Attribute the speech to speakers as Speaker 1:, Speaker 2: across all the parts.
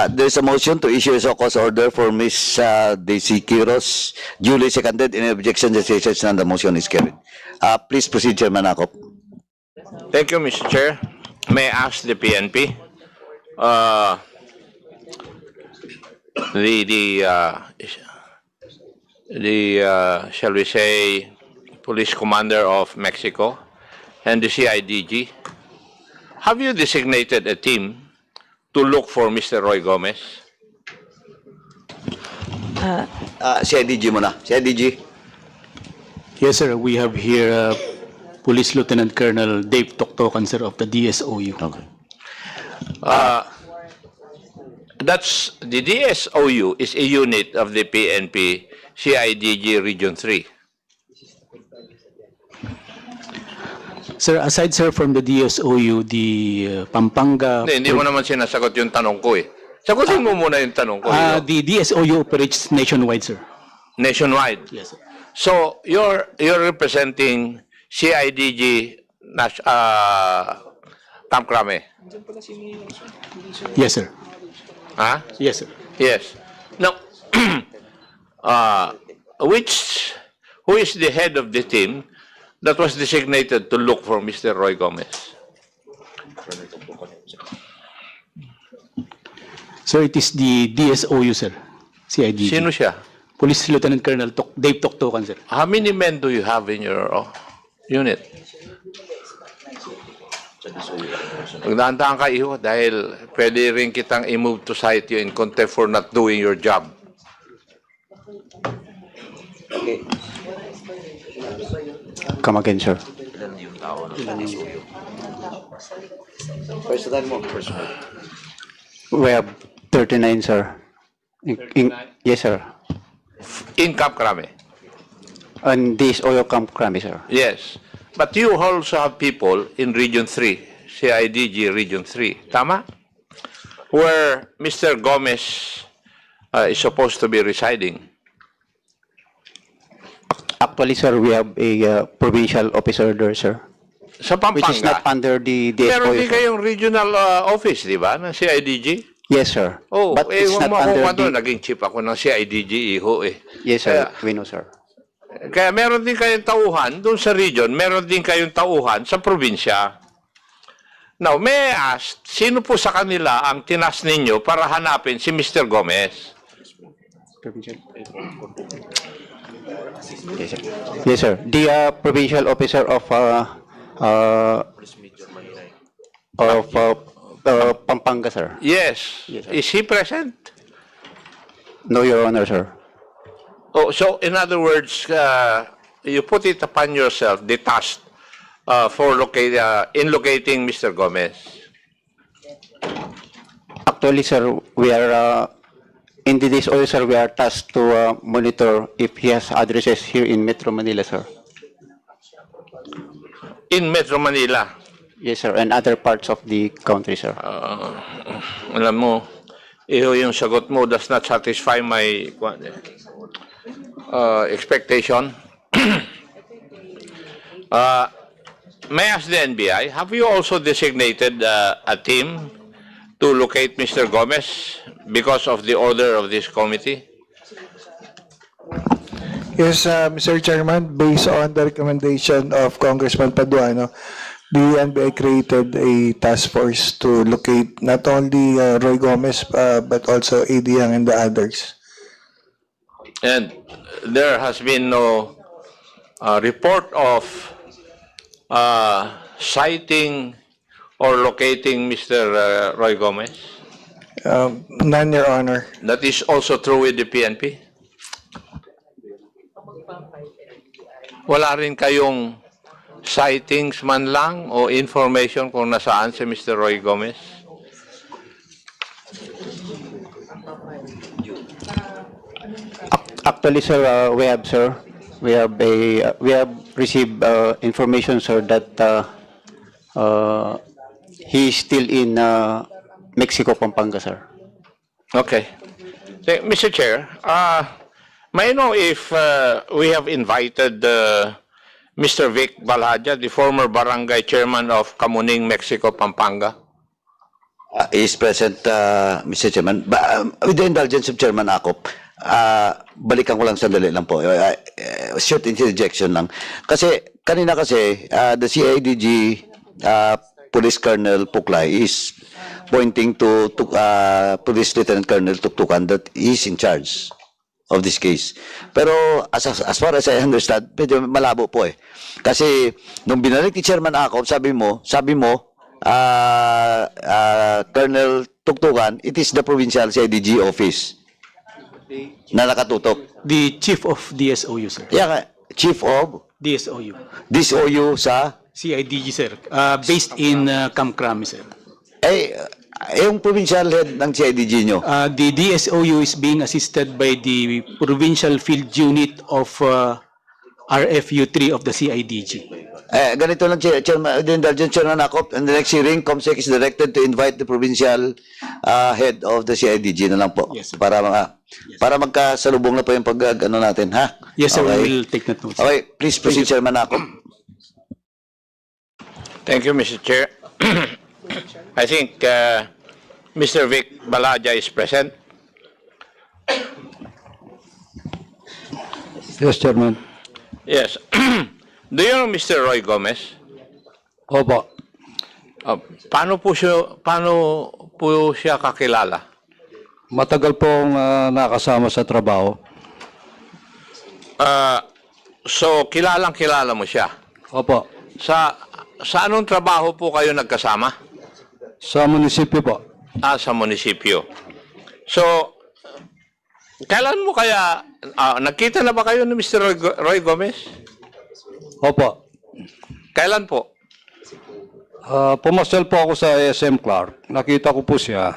Speaker 1: There's a motion to issue a so-called order for Ms. Daisy Quiros, duly seconded. Any objection, the decision on the motion is carried. Please proceed, Chairman Akop.
Speaker 2: Thank you, Mr. Chair. May I ask the PNP? Shall we say, police commander of Mexico and the CIDG, have you designated a team to look for Mr. Roy Gomez?
Speaker 1: CIDG muna. CIDG.
Speaker 3: Yes, sir. We have here Police Lieutenant Colonel Dave Toktokan, sir, of the DSOU.
Speaker 1: Okay.
Speaker 2: That's the DSOU is a unit of the PNP CIDG Region 3.
Speaker 3: Sir, aside, sir, from the DSOU, the Pampanga...
Speaker 2: Hindi mo naman sinasagot yung tanong ko eh. Sagutin mo muna yung tanong ko.
Speaker 3: The DSOU operates nationwide, sir.
Speaker 2: Nationwide.
Speaker 3: Yes, sir.
Speaker 2: So you're representing CIDG Camp Crame.
Speaker 3: Yes, sir.
Speaker 2: Huh?
Speaker 3: Yes, sir.
Speaker 2: Yes. Now, who is the head of the team that was designated to look for Mr. Roy Gomez?
Speaker 3: Sir, it is the DSOU, sir. CIDG.
Speaker 2: Sino siya?
Speaker 3: Police Lieutenant Colonel Dave Toktokan, sir.
Speaker 2: How many men do you have in your unit? Magdahan-dahan ka, iho, dahil pwede rin kitang i-move to cite you in contempt for not doing your job.
Speaker 1: Okay.
Speaker 3: Come again, sir.
Speaker 1: Personal mo.
Speaker 3: We have 39, sir. Yes, sir.
Speaker 2: In Camp Crame?
Speaker 3: And this oil Camp Crame, sir.
Speaker 2: Yes. But you also have people in Region 3, CIDG Region 3, tama? Where Mr. Gomez is supposed to be residing.
Speaker 3: Actually, sir, we have a provincial officer there, sir.
Speaker 2: Sa Pampanga.
Speaker 3: Which is not under the DSOU.
Speaker 2: Meron din
Speaker 3: sir.
Speaker 2: kayong regional office, di ba, ng CIDG?
Speaker 3: Yes, sir.
Speaker 2: Oh,
Speaker 3: But
Speaker 2: eh,
Speaker 3: it's
Speaker 2: huwag
Speaker 3: not
Speaker 2: mo
Speaker 3: under
Speaker 2: ako
Speaker 3: the...
Speaker 2: naging chief ako ng CIDG, iho eh.
Speaker 3: Yes, sir. We know, sir.
Speaker 2: Kaya meron din kayong tauhan doon sa region, meron din kayong tauhan sa probinsya. Now, may I ask, sino po sa kanila ang tinas ninyo para hanapin si Mr. Gomez?
Speaker 3: Yes, sir. Yes, sir. The provincial officer of Pampanga, sir.
Speaker 2: Yes.
Speaker 3: Yes, sir.
Speaker 2: Is he present?
Speaker 3: No, Your Honor, sir.
Speaker 2: Oh, so in other words, you put it upon yourself, the task for locating Mr. Gomez.
Speaker 3: Actually, sir, we are in the DSOU, sir, we are tasked to monitor if he has addresses here in Metro Manila, sir.
Speaker 2: In Metro Manila.
Speaker 3: Yes, sir, and other parts of the country, sir.
Speaker 2: Alam mo, yung sagot mo does not satisfy my expectation. May I ask the NBI, have you also designated a team to locate Mr. Gomez because of the order of this committee?
Speaker 4: Yes, Mr. Chairman, based on the recommendation of Congressman Paduano, the NBI created a task force to locate not only Roy Gomez, but also AD Yang and the others.
Speaker 2: And there has been no report of citing or locating Mr. Roy Gomez?
Speaker 4: None, Your Honor.
Speaker 2: That is also true with the PNP? Wala rin kayong sightings man lang o information kung nasaan si Mr. Roy Gomez?
Speaker 3: Actually, sir, we have received information, sir, that he is still in Mexico, Pampanga, sir.
Speaker 2: Okay. Mr. Chair, may I know if we have invited Mr. Vic Balhaja, the former barangay chairman of Kamuning, Mexico, Pampanga?
Speaker 1: is present, Mr. Chairman. With the indulgence of Chairman Akop, balikan ko lang sandali lang po. Short interjection lang. Kasi, kanina kasi, the CIDG Police Colonel Puklay is pointing to Police Lieutenant Colonel Tuktukan that is in charge of this case. Pero as far as I understand, medyo malabo po eh. Kasi nung binalik ni Chairman Akop, sabi mo, Colonel Tuktukan, it is the provincial CIDG office na nakatutok.
Speaker 5: The chief of DSOU, sir.
Speaker 1: Yeah, chief of
Speaker 5: DSOU.
Speaker 1: this OU sa
Speaker 5: CIDG, sir. Based in Kamkrami, sir.
Speaker 1: yung provincial head ng CIDG nyo.
Speaker 5: The DSOU is being assisted by the Provincial Field Unit of RFU3 of the CIDG.
Speaker 1: Ganito lang, Chairman, the indulgence, Chairman Akop, and the next hearing, COMSEC is directed to invite the provincial head of the CIDG na lang po.
Speaker 5: Yes, sir.
Speaker 1: Para magkasalubong na po yung ano natin, ha?
Speaker 5: Yes, sir.
Speaker 1: Okay.
Speaker 5: We will take that note, sir.
Speaker 1: Okay, please proceed, Chairman Akop.
Speaker 2: Thank you, Mr. Chair. I think Mr. Vic Balaja is present.
Speaker 6: Yes, Chairman.
Speaker 2: Yes. Do you know Mr. Roy Gomez?
Speaker 6: Opo.
Speaker 2: Paano po siya kakilala?
Speaker 6: Matagal pong nakasama sa trabaho.
Speaker 2: So, kilala mo siya.
Speaker 6: Opo.
Speaker 2: Sa anong trabaho po kayo nagkasama?
Speaker 6: Sa munisipyo po.
Speaker 2: Sa munisipyo. So, kailan mo kaya, nagkita na ba kayo ni Mr. Roy Gomez?
Speaker 6: Opo.
Speaker 2: Kailan po?
Speaker 6: Pumasal po ako sa SM Clark. Nakita ko po siya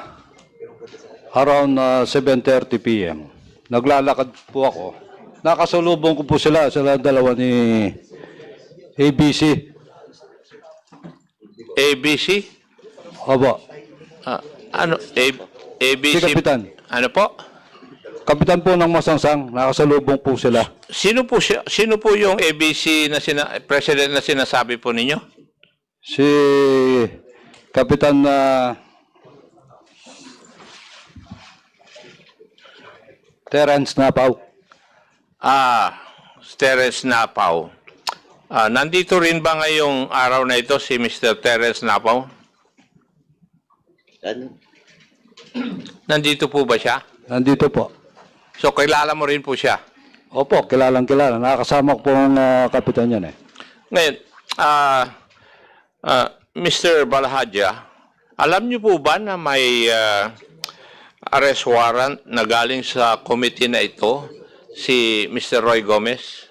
Speaker 6: around 7:30 p.m. Naglalakad po ako. Nakasalubong ko po sila dalawa ni ABC.
Speaker 2: ABC?
Speaker 6: Opo.
Speaker 2: ABC?
Speaker 6: Si Kapitan.
Speaker 2: Ano po?
Speaker 6: Kapitan po ng Masangsang. Nakasalubong po sila.
Speaker 2: Sino po yung ABC na president na sinasabi po ninyo?
Speaker 6: Si Kapitan Terence Napaw.
Speaker 2: Terence Napaw. Nandito rin ba ngayong araw na ito si Mr. Terence Napaw? Nandito po ba siya?
Speaker 6: Nandito po.
Speaker 2: So, kilala mo rin po siya?
Speaker 6: Opo, kilalang kilala. Nakakasama ko po ang kapitan yan eh.
Speaker 2: Ngayon, Mr. Balahadja, alam niyo po ba na may arrest warrant na galing sa committee na ito, si Mr. Roy Gomez?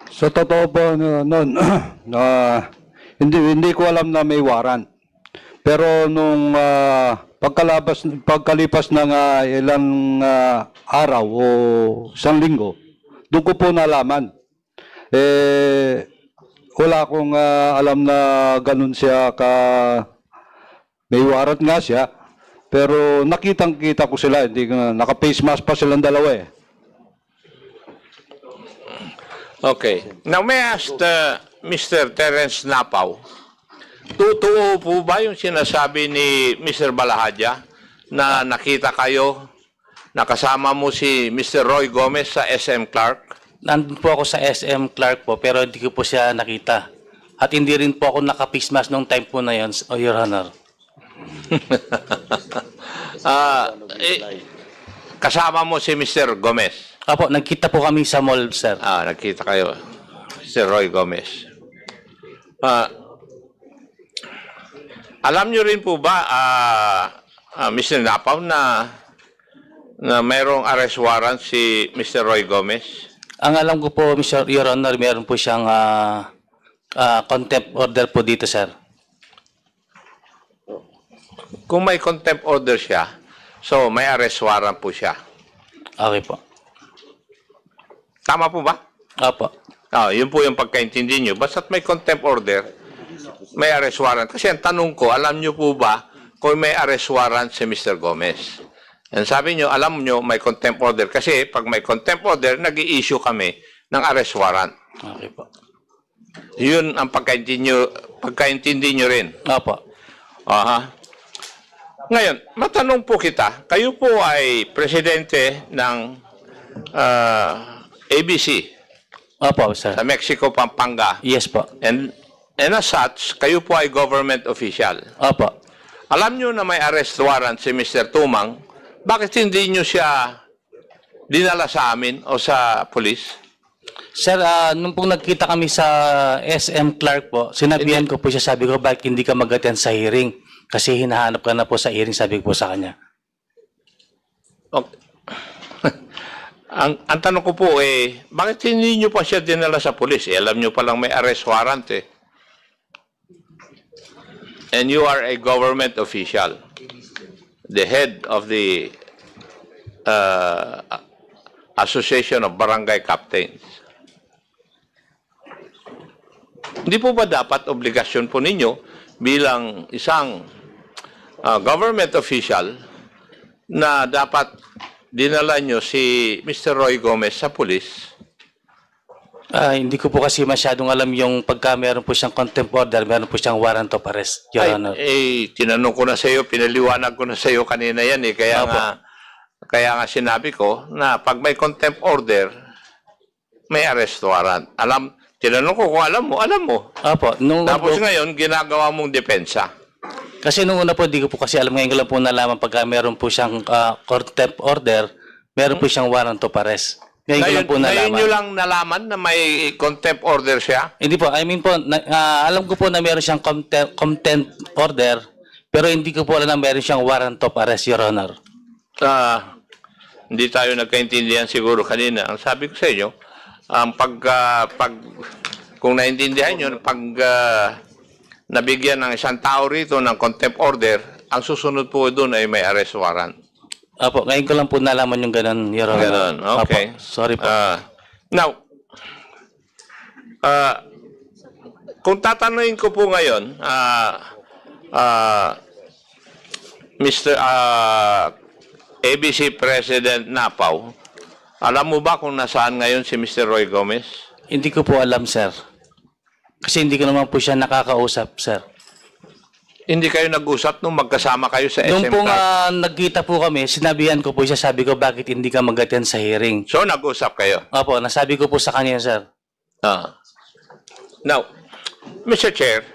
Speaker 6: Sa totoo po noon, hindi ko alam na may warrant. Pero nung pagkalipas ng ilang araw o isang linggo, doon ko po nalaman. Wala akong alam na ganun siya may warrant nga siya. Pero nakitang-kita ko sila, naka-face mask pa silang dalawa eh.
Speaker 2: Okay. Now, may I ask Mr. Terence Napaw, totoo po ba yung sinasabi ni Mr. Balahadja na nakita kayo, nakasama mo si Mr. Roy Gomez sa SM Clark?
Speaker 7: Nandun po ako sa SM Clark po, pero hindi ko po siya nakita. At hindi rin po ako naka-face mask nung time po na yun, Your Honor.
Speaker 2: Kasama mo si Mr. Gomez?
Speaker 7: Apo, nagkita po kami sa mall, sir.
Speaker 2: Nagkita kayo. Mr. Roy Gomez. Alam nyo rin po ba, Mr. Napaw, na mayroong arrest warrant si Mr. Roy Gomez?
Speaker 7: Ang alam ko po, Your Honor, meron po siyang contempt order po dito, sir.
Speaker 2: Kung may contempt order siya, so may arrest warrant po siya.
Speaker 7: Okay po.
Speaker 2: Tama po ba?
Speaker 7: Apo.
Speaker 2: Yun po yung pagkaintindi nyo. Basta't may contempt order, may arrest warrant. Kasi ang tanong ko, alam nyo po ba kung may arrest warrant si Mr. Gomez? And sabi nyo, alam nyo may contempt order. Kasi pag may contempt order, nag-i-issue kami ng arrest warrant.
Speaker 7: Okay po.
Speaker 2: Yun ang pagkaintindi nyo rin.
Speaker 7: Apo.
Speaker 2: Aha. Ngayon, matanong po kita, kayo po ay presidente ng ABC
Speaker 7: Opo, sir.
Speaker 2: sa Mexico, Pampanga.
Speaker 7: Yes po.
Speaker 2: And as such, kayo po ay government official.
Speaker 7: Opo.
Speaker 2: Alam nyo na may arrest warrant si Mr. Tumang, bakit hindi nyo siya dinala sa amin o sa police?
Speaker 7: Sir, nung pong nagkita kami sa SM Clark po, sinabihan ko po siya, sabi ko, bakit hindi ka mag-attend sa hearing? Kasi hinahanap ka na po sa hearing, sabi ko po sa kanya.
Speaker 2: Okay. ang tanong ko po bakit hindi nyo pa siya dinala sa police? Alam nyo palang may arrest warrant And you are a government official, the head of the Association of Barangay Captains. Hindi po ba dapat obligasyon po ninyo bilang isang government official na dapat dinala nyo si Mr. Roy Gomez sa police?
Speaker 7: Hindi ko po kasi masyadong alam yung pagka meron po siyang contempt order, meron po siyang warrant of arrest, Your Honor.
Speaker 2: Tinanong ko na sa iyo, pinaliwanag ko na sa iyo kanina yan kaya nga sinabi ko na pag may contempt order, may arrest warrant. Tinanong ko kung alam mo.
Speaker 7: Opo.
Speaker 2: Tapos ngayon, ginagawa mong depensa.
Speaker 7: Kasi nung una po, di ko po kasi alam. Ngayon ko lang po nalaman pagka meron po siyang contempt order, meron po siyang warrant of arrest. Ngayon
Speaker 2: nyo lang nalaman na may contempt order siya?
Speaker 7: Hindi po. I mean po, alam ko po na meron siyang contempt order, pero hindi ko po alam na meron siyang warrant of arrest, Your Honor.
Speaker 2: Hindi tayo nagkaintindihan siguro kanina. Ang sabi ko sa inyo, kung naintindihan nyo, pag nabigyan ng isang tao rito ng contempt order, ang susunod po doon ay may arrest warrant.
Speaker 7: Opo, ngayon ko lang po nalaman yung ganun, Your Honor.
Speaker 2: Ganun, okay.
Speaker 7: Opo, sorry po.
Speaker 2: Now, kung tatanungin ko po ngayon, Mr. ABC President Napaw, alam mo ba kung nasaan ngayon si Mr. Roy Gomez?
Speaker 7: Hindi ko po alam, sir. Kasi hindi ko naman po siya nakakausap, sir.
Speaker 2: Hindi kayo nag-usap nung magkasama kayo sa SM
Speaker 7: Nung po
Speaker 2: Clark?
Speaker 7: nagkita po kami, sinabihan ko po siya, sabi ko, bakit hindi ka mag-attend sa hearing?
Speaker 2: So, nag-usap kayo?
Speaker 7: Opo, nasabi ko po sa kanya, sir.
Speaker 2: Now, Mr. Chair,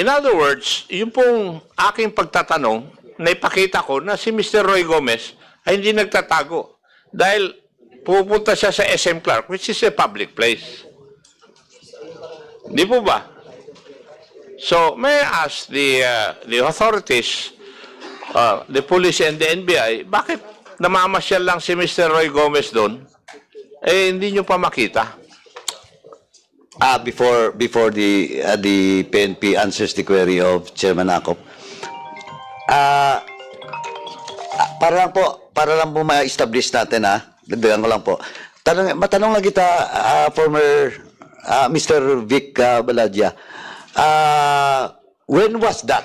Speaker 2: in other words, yung pong aking pagtatanong, naipakita ko na si Mr. Roy Gomez ay hindi nagtatago dahil pupunta siya sa SM Clark, which is a public place. Di po ba? So, may I ask the authorities, the police and the NBI, bakit namamasyal lang si Mr. Roy Gomez doon? Hindi nyo pa makita.
Speaker 1: Before the PNP answers the query of Chairman Akop, para lang po ma-establish natin, dagdagan ko lang po. Matanong lang kita, former Mr. Vic Baladia, when was that?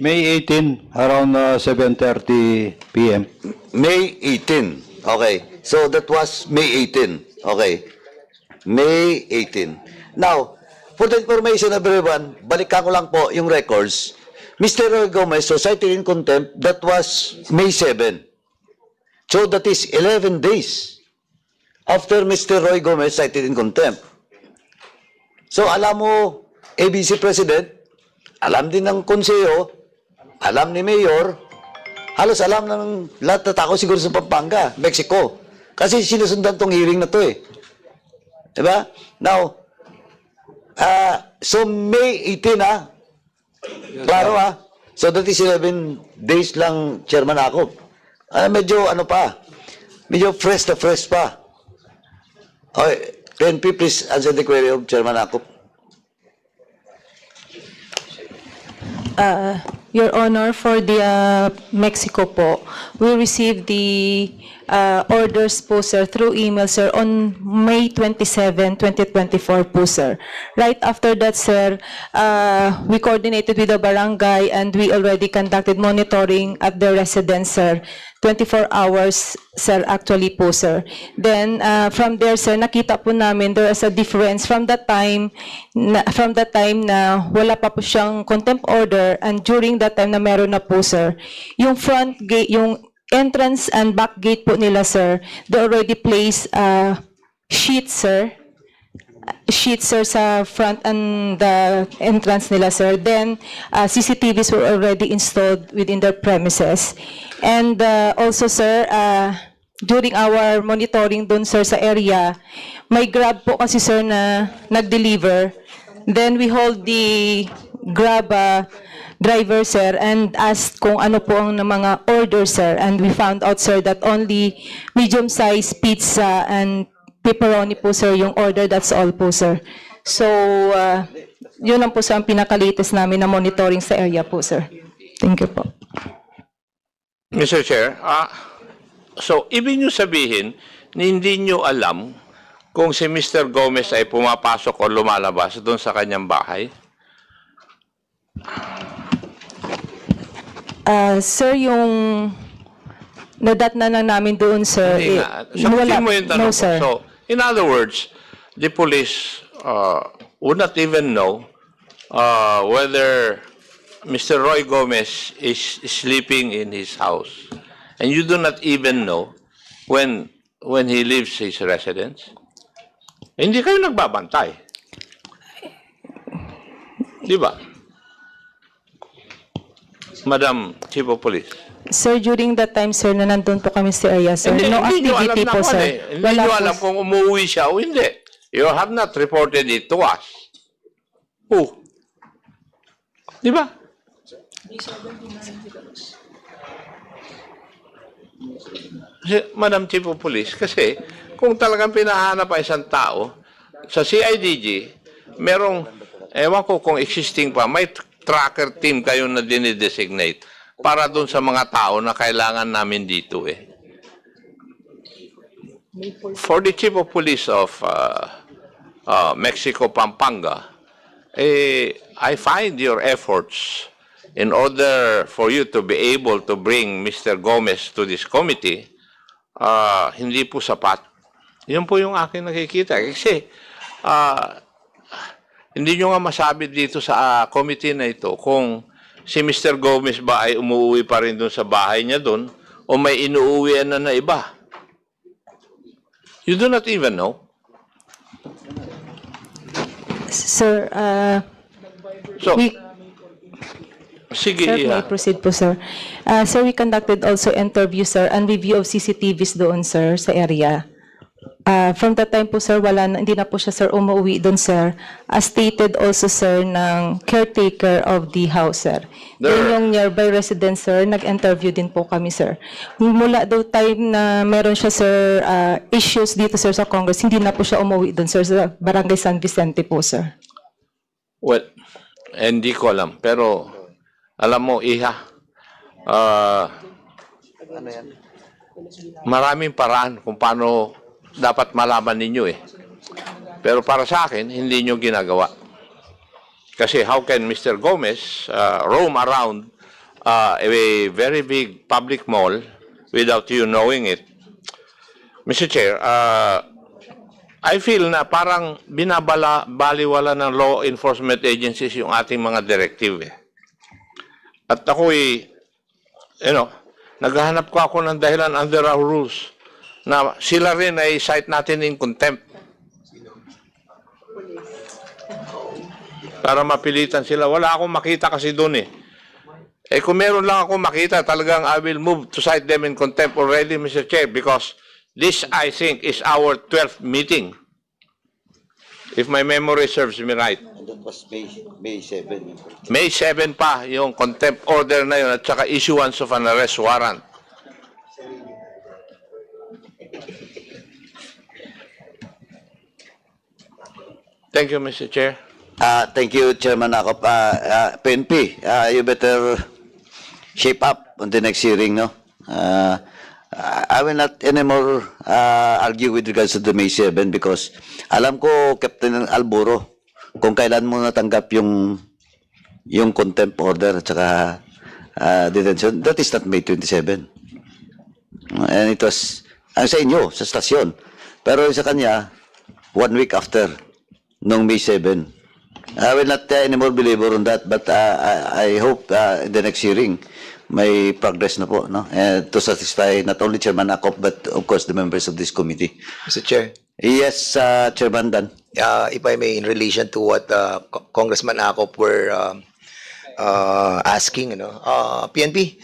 Speaker 6: May 18, around 7:30 p.m.
Speaker 1: May 18. Okay. So that was May 18. Okay. May 18. Now, for the information of everyone, balikan ko lang po yung records. Mr. Roy Gomez, so cited in contempt, that was May 7. So that is 11 days after Mr. Roy Gomez cited in contempt. So alam mo, ABC President, alam din ng konseyo, alam ni Mayor, halos alam ng lahat na tao siguro sa Pampanga, Mexico. Kasi sinusundan tong hearing na to Diba? Now, so May 18 Klaro So that is 11 days lang, Chairman Akop. Medyo medyo fresh pa. Okay. PNP, please answer the query of Chairman Akop.
Speaker 8: Your Honor, for the Mexico po, we received the orders po, sir, through email, sir, on May 27, 2024 po, sir. Right after that, sir, we coordinated with the barangay and we already conducted monitoring at the residence, sir, 24 hours sir, actually po, sir. Then, from there, sir, nakita po namin there is a difference from the time na wala pa po siyang contempt order and during that time na meron na po, sir. Yung front gate, yung entrance and back gate po nila, sir, they already placed sheets, sir. Sheets, sir, sa front and the entrance nila, sir. Then, CCTVs were already installed within their premises. And also, sir, during our monitoring dun, sir, sa area, may Grab po kasi, sir, na nag-deliver. Then, we hold the Grab driver, sir, and asked kung ano po ang mga order, sir. And we found out, sir, that only medium-sized pizza and pepperoni po, sir, yung order. That's all po, sir. So, yun lang po, sir, ang pinaka-latest namin na monitoring sa area po, sir. Thank you po.
Speaker 2: Mr. Chair, so ibig nyo sabihin na hindi nyo alam kung si Mr. Gomez ay pumapasok o lumalabas doon sa kanyang bahay?
Speaker 8: Sir, yung nadatna na namin doon, sir,
Speaker 2: Hindi nga. Sagutin mo yung tanong
Speaker 8: no,
Speaker 2: ko.
Speaker 8: sir.
Speaker 2: So, in other words, the police would not even know whether Mr. Roy Gomez is sleeping in his house. And you do not even know when he leaves his residence. Hindi kayo nagbabantay. Di ba? Madam Chief of Police.
Speaker 8: Sir, during that time, sir, na nandun po kami sa area, sir, no
Speaker 2: Hindi nyo alam
Speaker 8: activity
Speaker 2: na
Speaker 8: po,
Speaker 2: kung
Speaker 8: sir.
Speaker 2: ano eh. Hindi nyo alam kung umuwi siya o hindi. You have not reported it to us. Oh. Di ba? Madam Chief of Police, kasi kung talagang pinahanap ang isang tao, sa CIDG, merong, ewan ko kung existing pa, may tracker team kayo na dinidesignate para doon sa mga tao na kailangan namin dito eh. For the Chief of Police of Mexico, Pampanga, I find your efforts in order for you to be able to bring Mr. Gomez to this committee, hindi po sapat. Yun po yung aking nakikita. Kasi, hindi nyo nga masabi dito sa committee na ito kung si Mr. Gomez ba ay umuwi pa rin doon sa bahay niya doon o may inuuwian na iba. You do not even know.
Speaker 8: Sir,
Speaker 2: So,
Speaker 8: we...
Speaker 2: sige,
Speaker 8: Sir, may I proceed po, sir? Sir, we conducted also interview, sir, and review of CCTVs doon, sir, sa area. From that time po, sir, hindi na po siya, sir, umuwi doon, sir. As stated also, sir, ng caretaker of the house, sir. Doon yung nearby resident, sir, nag-interview din po kami, sir. Mula daw time na meron siya, sir, issues dito, sir, sa Congress, hindi na po siya umuwi doon, sir, sa Barangay San Vicente po, sir.
Speaker 2: well, hindi ko alam. Pero, alam mo, Iha, maraming paraan kung paano dapat malaman ninyo eh. Pero para sa akin, hindi nyo ginagawa. Kasi how can Mr. Gomez roam around a very big public mall without you knowing it? Mr. Chair, I feel na parang baliwala ng law enforcement agencies yung ating mga directive eh. At ako'y, naghahanap ko ako ng dahilan under our rules na sila rin ay cite natin in contempt. Para mapilitan sila. Wala akong makita kasi doon eh. Kung meron lang akong makita, talagang I will move to cite them in contempt already, Mr. Chair, because this, I think, is our 12th meeting. If my memory serves me right.
Speaker 1: That was May 7.
Speaker 2: May 7 pa yung contempt order na yun at saka issuance of an arrest warrant. Thank you, Mr. Chair.
Speaker 1: Thank you, Chairman Akop. PNP, you better shape up on the next hearing, no? I will not anymore argue with regards to the May 7 because alam ko, Captain Alburo, kung kailan mo natanggap yung contempt order at saka detention, that is not May 27. And it was, sa inyo, sa stasyon. Pero sa kanya, 1 week after, nung May 7. I will not anymore believer on that, but I hope in the next hearing, may progress na po, no? To satisfy not only Chairman Akop, but of course the members of this committee.
Speaker 9: Mr. Chair,
Speaker 1: Yes, Chairman Dan.
Speaker 9: if I may, in relation to what Congressman Akop were asking, PNP,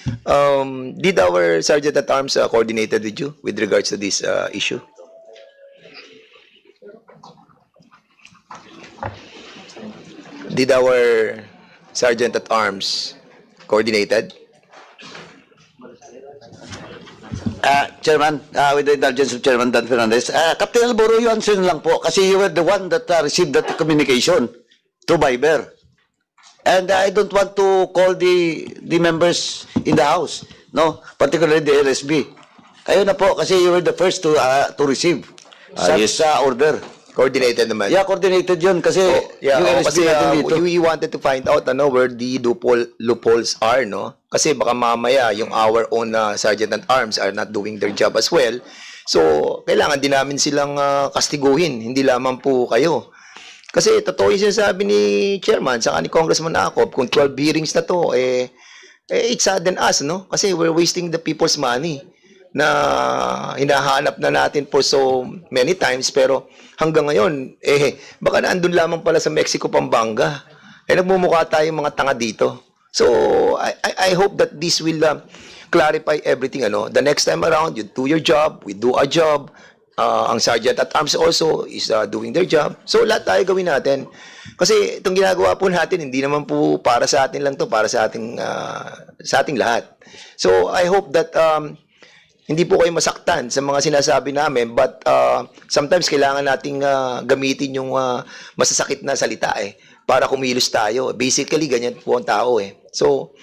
Speaker 9: did our Sergeant at Arms coordinated with you with regards to this issue? Did our Sergeant at Arms coordinated?
Speaker 1: Chairman, with the indulgence of Chairman Dan Fernandez, Captain Alboro, you answer lang po kasi you were the one that received that communication through Viber. And I don't want to call the members in the House, no, particularly the LSB. Kayo na po kasi you were the first to receive such order.
Speaker 9: Coordinated naman.
Speaker 1: Yeah, coordinated yun kasi
Speaker 9: Yeah,
Speaker 1: yung LSB
Speaker 9: kasi
Speaker 1: natin dito.
Speaker 9: we wanted to find out where the loopholes are, no? Kasi baka mamaya yung our own Sergeant at Arms are not doing their job as well. So, kailangan din namin silang kastiguhin, hindi lamang po kayo. Kasi totoo yung sinasabi ni Chairman, saka ni Congressman Akop, kung 12 hearings na to, it sadden us, no? Kasi we're wasting the people's money na hinahanap na natin for so many times, pero hanggang ngayon, baka naandun lamang pala sa Mexico, Pampanga. Nagmumukha tayong mga tanga dito. So, I hope that this will clarify everything. The next time around, you do your job, we do our job. Ang Sergeant at Arms also is doing their job. So, lahat tayo gawin natin. Kasi itong ginagawa po natin, hindi naman po para sa atin lang to, para sa ating lahat. So, I hope that hindi po kayo masaktan sa mga sinasabi namin, but sometimes kailangan nating gamitin yung masasakit na salita para kumilos tayo. Basically, ganyan po ang tao So,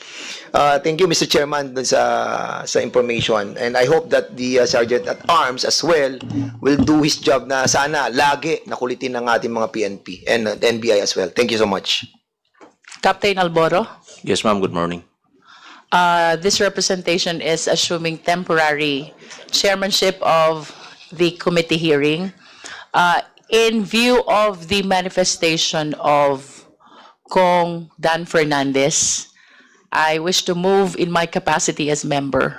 Speaker 9: thank you Mr. Chairman dun sa information, and I hope that the Sergeant at Arms as well will do his job na sana lagi nakulitin ng ating mga PNP and NBI as well. Thank you so much.
Speaker 10: Captain Alboro?
Speaker 11: Yes, ma'am. Good morning.
Speaker 10: This representation is assuming temporary chairmanship of the committee hearing. In view of the manifestation of Kong Dan Fernandez, I wish to move in my capacity as member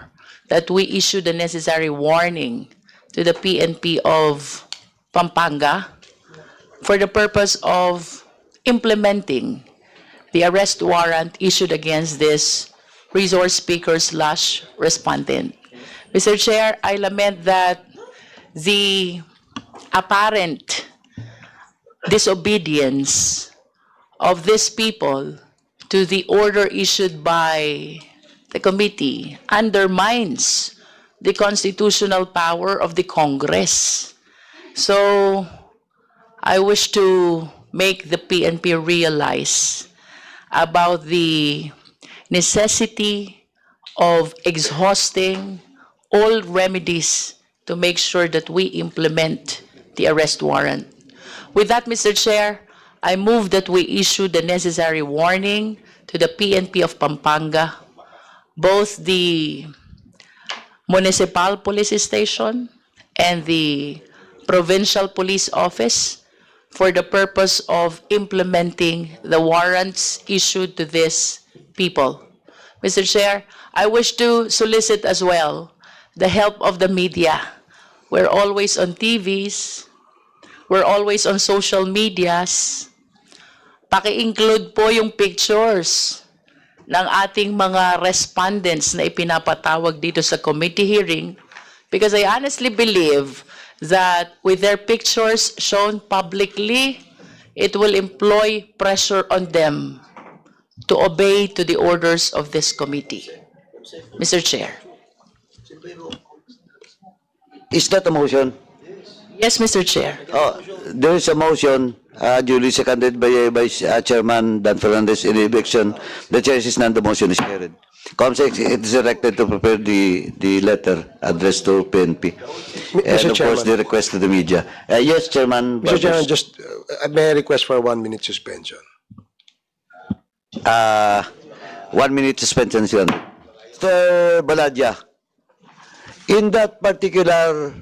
Speaker 10: that we issue the necessary warning to the PNP of Pampanga for the purpose of implementing the arrest warrant issued against this resource speaker / respondent. Mr. Chair, I lament that the apparent disobedience of these people to the order issued by the committee undermines the constitutional power of the Congress. So, I wish to make the PNP realize about the necessity of exhausting all remedies to make sure that we implement the arrest warrant. With that, Mr. Chair, I move that we issue the necessary warning to the PNP of Pampanga, both the municipal police station and the provincial police office, for the purpose of implementing the warrants issued to these people. Mr. Chair, I wish to solicit as well the help of the media. We're always on TVs, we're always on social medias. Paki-include po yung pictures ng ating mga respondents na ipinapatawag dito sa committee hearing, because I honestly believe that with their pictures shown publicly, it will employ pressure on them to obey to the orders of this committee. Mr. Chair.
Speaker 1: Is that a motion?
Speaker 10: Yes, Mr. Chair.
Speaker 1: There is a motion duly seconded by Chairman Dan Fernandez in the eviction. The chair is none. The motion is carried. COMSEC, it is directed to prepare the letter addressed to PNP. And of course, the request to the media. Yes, Chairman.
Speaker 12: Mr. Chairman, just may I request for a 1-minute suspension?
Speaker 1: 1 minute suspension, Mr. Baladja. in that particular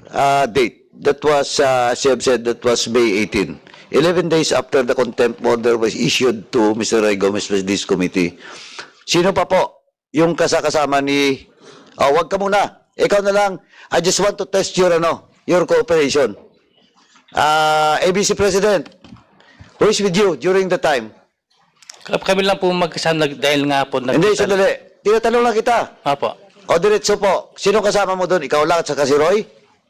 Speaker 1: date, that was, she have said, that was May 18, 11 days after the contempt order was issued to Mr. Roy Gomez President's Committee, sino pa po yung kasama ni, wag ka muna, ikaw na lang, I just want to test your, your cooperation. ABC President, who is with you during the time?
Speaker 7: Kami lang po magkasama dahil nga po
Speaker 1: Hindi, sandali. Tinatanong lang kita.
Speaker 7: Apo.
Speaker 1: O diretso po, sino kasama mo doon? Ikaw lang at saka si Roy?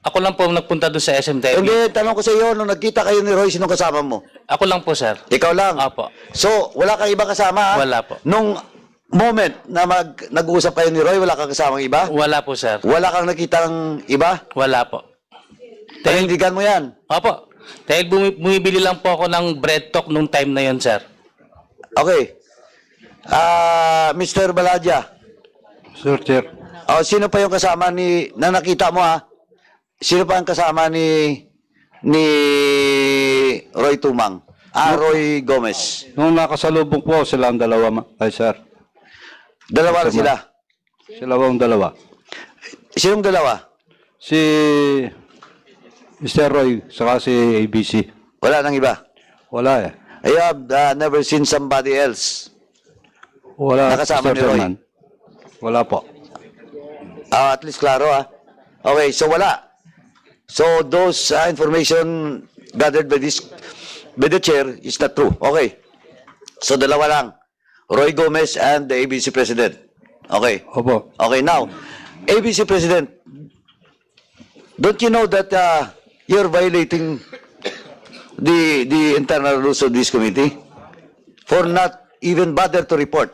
Speaker 7: Ako lang po nagpunta doon sa SM dahil
Speaker 1: Hindi, tanong ko sa iyo, nung nagkita kayo ni Roy, sino kasama mo?
Speaker 7: ako lang po, sir.
Speaker 1: Ikaw lang?
Speaker 7: Apo.
Speaker 1: So, wala kang iba kasama?
Speaker 7: Wala po.
Speaker 1: Nung moment na nag-uusap kayo ni Roy, wala kang kasamang iba?
Speaker 7: Wala po, sir.
Speaker 1: Wala kang nakita ng iba?
Speaker 7: Wala po.
Speaker 1: Panindigan mo yan?
Speaker 7: Opo. Dahil bumibili lang po ako ng bread talk nung time na yon, sir.
Speaker 1: Okay. Mr. Baladya,
Speaker 6: Sir Chair.
Speaker 1: sino pa yung kasama na nakita mo Sino pa ang kasama ni Roy Tumang? Roy Gomez.
Speaker 6: Nung nakasalubong po sila ang dalawa, sir.
Speaker 1: Dalawa na sila.
Speaker 6: Sila ang dalawa.
Speaker 1: Sinong dalawa?
Speaker 6: Si Mr. Roy, saka si ABC.
Speaker 1: Wala nang iba.
Speaker 6: Wala eh.
Speaker 1: I have never seen somebody else.
Speaker 6: Wala,
Speaker 1: Nakasama
Speaker 6: Mr.
Speaker 1: ni Roy?
Speaker 6: Chairman. Wala po.
Speaker 1: At least klaro Okay, so wala. So those information gathered by the chair is not true. Okay. So dalawa lang. Roy Gomez and the ABC President. Okay.
Speaker 6: Opo.
Speaker 1: Okay, now, ABC President, don't you know that you're violating the internal rules of this committee for not even bother to report?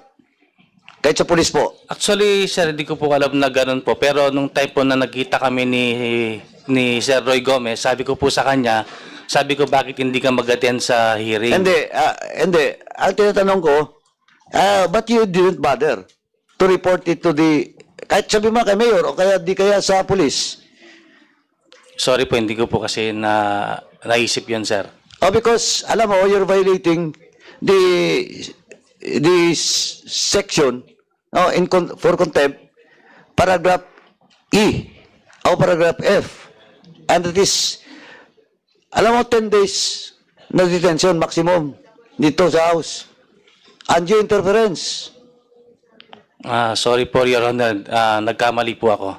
Speaker 1: Kahit sa pulis po.
Speaker 7: Actually, sir, hindi ko po alam na ganun po. Pero nung time po na nagkita kami ni Sir Roy Gomez, sabi ko po sa kanya, sabi ko, bakit hindi ka mag-attend sa hearing?
Speaker 1: Hindi. Ang tinatanong ko, but you didn't bother to report it to kahit sabi mo kay Mayor o kaya di kaya sa pulis.
Speaker 7: Sorry po, hindi ko po kasi naisip yun, sir.
Speaker 1: Because, alam mo, you're violating the section for contempt, paragraph E o paragraph F. And it is, alam mo, 10 days na detention maximum dito sa House. Undue interference.
Speaker 7: Sorry po, Your Honor. Nagkamali po ako.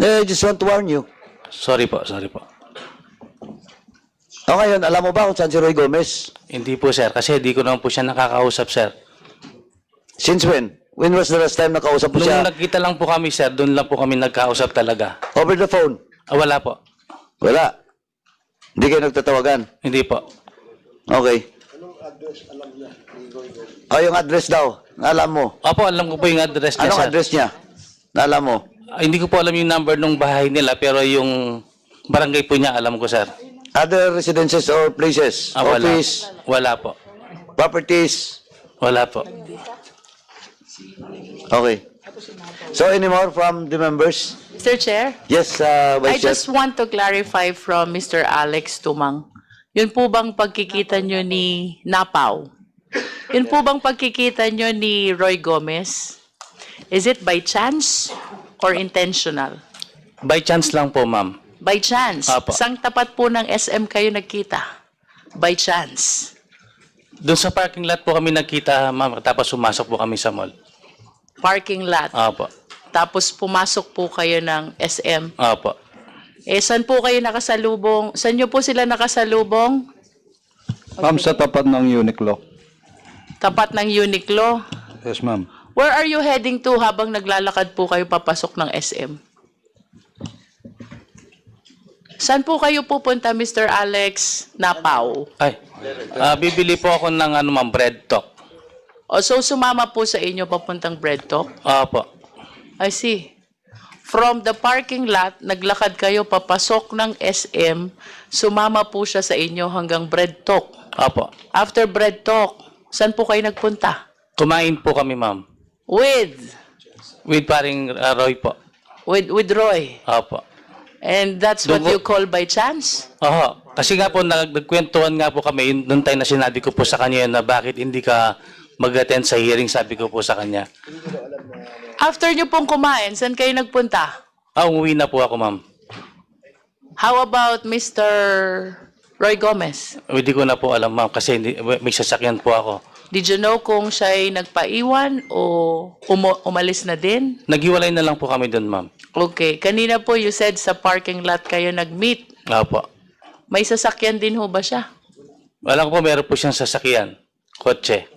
Speaker 1: I just want to warn you.
Speaker 7: Sorry po, sorry po.
Speaker 1: O ngayon, alam mo ba kung saan si Roy Gomez?
Speaker 7: Hindi po, sir. Kasi di ko naman po siya nakakausap, sir.
Speaker 1: Since when? When was the last time nakausap mo
Speaker 7: Nung
Speaker 1: siya?
Speaker 7: nagkita lang po kami, sir, doon lang po kami nagkausap talaga.
Speaker 1: Over the phone?
Speaker 7: Wala po.
Speaker 1: Wala. Hindi kayo nagtatawagan?
Speaker 7: Hindi po.
Speaker 1: Okay. Yung address daw. Alam mo.
Speaker 7: Opo, alam ko po yung address niya,
Speaker 1: Anong
Speaker 7: sir.
Speaker 1: address niya? Alam mo.
Speaker 7: Hindi ko po alam yung number ng bahay nila, pero yung barangay po niya, alam ko, sir.
Speaker 1: Other residences or places?
Speaker 7: Wala.
Speaker 1: Office?
Speaker 7: Wala po.
Speaker 1: Properties?
Speaker 7: Wala po.
Speaker 1: Okay. So, any more from the members?
Speaker 10: Mr. Chair?
Speaker 1: Yes,
Speaker 10: I
Speaker 1: Vice Chair.
Speaker 10: just want to clarify from Mr. Alex Tumang. Yun po bang pagkikita nyo ni Napaw? Yun po bang pagkikita nyo ni Roy Gomez? Is it by chance or intentional?
Speaker 7: By chance lang po, ma'am.
Speaker 10: By chance?
Speaker 7: Apo.
Speaker 10: Sang tapat po ng SM kayo nagkita? By chance?
Speaker 7: Doon sa parking lot po kami nagkita, ma'am, tapos sumasok po kami sa mall.
Speaker 10: Parking lot.
Speaker 7: Opo.
Speaker 10: Tapos pumasok po kayo ng SM.
Speaker 7: Opo.
Speaker 10: Saan po kayo nakasalubong? Saan nyo po sila nakasalubong?
Speaker 6: Ma'am, sa tapat ng Uniqlo.
Speaker 10: Tapat ng Uniqlo.
Speaker 6: Yes, ma'am.
Speaker 10: Where are you heading to habang naglalakad po kayo papasok ng SM? Saan po kayo pupunta, Mr. Alex Napaw?
Speaker 7: Ay, bibili po ako ng ma'am, bread talk.
Speaker 10: So sumama po sa inyo papuntang bread talk?
Speaker 7: Opo.
Speaker 10: I see. From the parking lot, naglakad kayo papasok ng SM, sumama po siya sa inyo hanggang bread talk.
Speaker 7: Opo.
Speaker 10: After bread talk, saan po kayo nagpunta?
Speaker 7: Kumain po kami, ma'am.
Speaker 10: With
Speaker 7: paring Roy po.
Speaker 10: with Roy.
Speaker 7: Opo.
Speaker 10: And that's what you call by chance?
Speaker 7: Oho. Kasi nga po, nagkwentuhan nga po kami, noong time na sinabi ko po sa kanya na bakit hindi ka mag-attend sa hearing, sabi ko po sa kanya.
Speaker 10: After nyo pong kumain, saan kayo nagpunta?
Speaker 7: Umuwi na po ako, ma'am.
Speaker 10: How about Mr. Roy Gomez?
Speaker 7: Hindi ko na po alam, ma'am, kasi may sasakyan po ako.
Speaker 10: Did you know kung siya'y nagpaiwan o umalis na din?
Speaker 7: Naghiwalay na lang po kami doon, ma'am.
Speaker 10: Okay. Kanina po you said sa parking lot kayo nag-meet.
Speaker 7: Opo.
Speaker 10: May sasakyan din ho ba siya?
Speaker 7: Alam ko po, meron po siyang sasakyan. Kotse.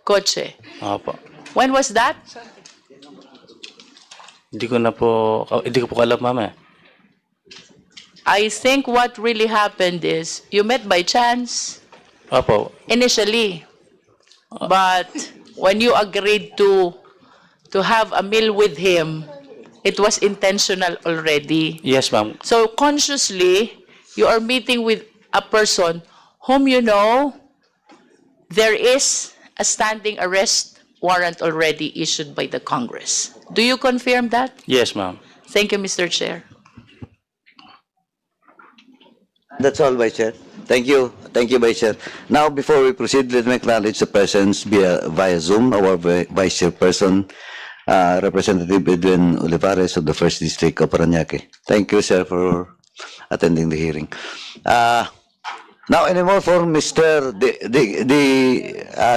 Speaker 10: Kotse.
Speaker 7: Opo.
Speaker 10: When was that?
Speaker 7: Hindi ko po alam, ma'am.
Speaker 10: I think what really happened is you met by chance
Speaker 7: Opo.
Speaker 10: initially. But when you agreed to have a meal with him, it was intentional already.
Speaker 7: Yes, ma'am.
Speaker 10: So consciously, you are meeting with a person whom you know there is a standing arrest warrant already issued by the Congress. Do you confirm that?
Speaker 7: Yes, ma'am.
Speaker 10: Thank you, Mr. Chair.
Speaker 1: That's all, Vice Chair. Thank you. Thank you, Vice Chair. Now, before we proceed, let me acknowledge the presence via Zoom, our Vice Chairperson, Representative Edwin Olivares of the 1st District of Parañaque. Thank you, sir, for attending the hearing. Now, anymore for the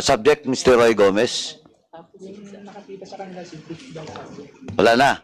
Speaker 1: subject, Mr. Roy Gomez? Wala na.